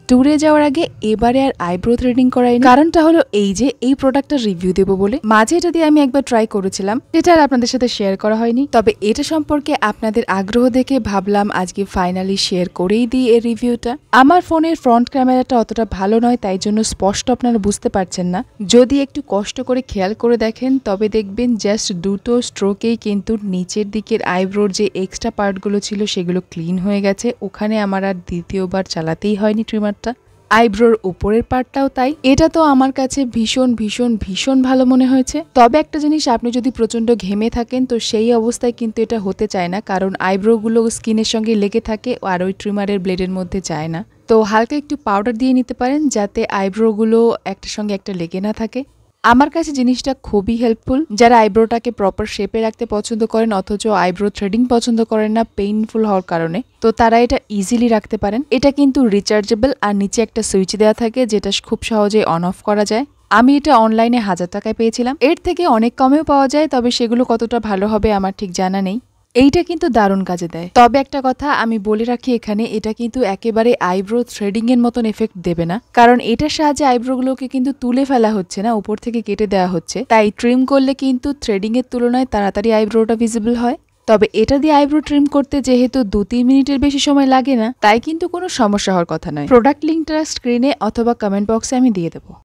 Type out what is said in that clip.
ট্যুরে যাওয়ার আগে এবারে আর আইব্রো থ্রেডিং করাইনি, কারণটা হলো এই যে এই প্রোডাক্টটা রিভিউ দেবো বলে। মাঝে এটা দিয়ে আমি একবার ট্রাই করেছিলাম, যেটা আর আপনাদের সাথে শেয়ার করা হয়নি। তবে এটা সম্পর্কে আপনাদের আগ্রহ দেখে ভাবলাম আজকে ফাইনালি শেয়ার করেই দিই এর রিভিউটা। আমার ফোনের ফ্রন্ট ক্যামেরাটা অতটা ভালো নয়, তাই জন্য স্পষ্ট আপনারা বুঝতে পারছেন না। যদি একটু কষ্ট করে খেয়াল করে দেখেন তবে দেখবেন জাস্ট দুটো স্ট্রোকেই কিন্তু নিচের দিকের আইব্রোর যে এক্সট্রা পার্টগুলো ছিল সেগুলো ক্লিন হয়ে গেছে। ওখানে আমার আর দ্বিতীয়বার চালাতেই হয়নি ট্রিমারটা। আইব্রোর উপরের পার্টটাও তাই। এটা তো আমার কাছে ভীষণ ভীষণ ভীষণ ভালো মনে হয়েছে। তবে একটা জিনিস, আপনি যদি প্রচন্ড ঘেমে থাকেন তো সেই অবস্থায় কিন্তু এটা হতে চায় না, কারণ আইব্রোগুলো স্কিনের সঙ্গে লেগে থাকে আর ওই ট্রিমারের ব্লেডের মধ্যে যায় না। তো হালকা একটু পাউডার দিয়ে নিতে পারেন যাতে আইব্রোগুলো একটার সঙ্গে একটা লেগে না থাকে। আমার কাছে জিনিসটা খুবই হেল্পফুল। যারা আইব্রোটাকে প্রপার শেপে রাখতে পছন্দ করেন অথচ আইব্রো থ্রেডিং পছন্দ করেন না পেইনফুল হওয়ার কারণে, তো তারা এটা ইজিলি রাখতে পারেন। এটা কিন্তু রিচার্জেবল আর নিচে একটা সুইচ দেওয়া থাকে যেটা খুব সহজে অন অফ করা যায়। আমি এটা অনলাইনে 1000 টাকায় পেয়েছিলাম। এর থেকে অনেক কমেও পাওয়া যায়, তবে সেগুলো কতটা ভালো হবে আমার ঠিক জানা নেই। এইটা কিন্তু দারুণ কাজে দেয়। তবে একটা কথা আমি বলে রাখি এখানে, এটা কিন্তু একেবারে আইব্রো থ্রেডিং এর মতন এফেক্ট দেবে না, কারণ এটার সাহায্যে আইব্রোগুলোকে কিন্তু তুলে ফেলা হচ্ছে না, উপর থেকে কেটে দেওয়া হচ্ছে। তাই ট্রিম করলে কিন্তু থ্রেডিং এর তুলনায় তাড়াতাড়ি আইব্রোটা ভিজিবল হয়। তবে এটা দিয়ে আইব্রো ট্রিম করতে যেহেতু 2-3 মিনিটের বেশি সময় লাগে না, তাই কিন্তু কোনো সমস্যা হওয়ার কথা নয়। প্রোডাক্ট লিঙ্কটা স্ক্রিনে অথবা কমেন্ট বক্সে আমি দিয়ে দেবো।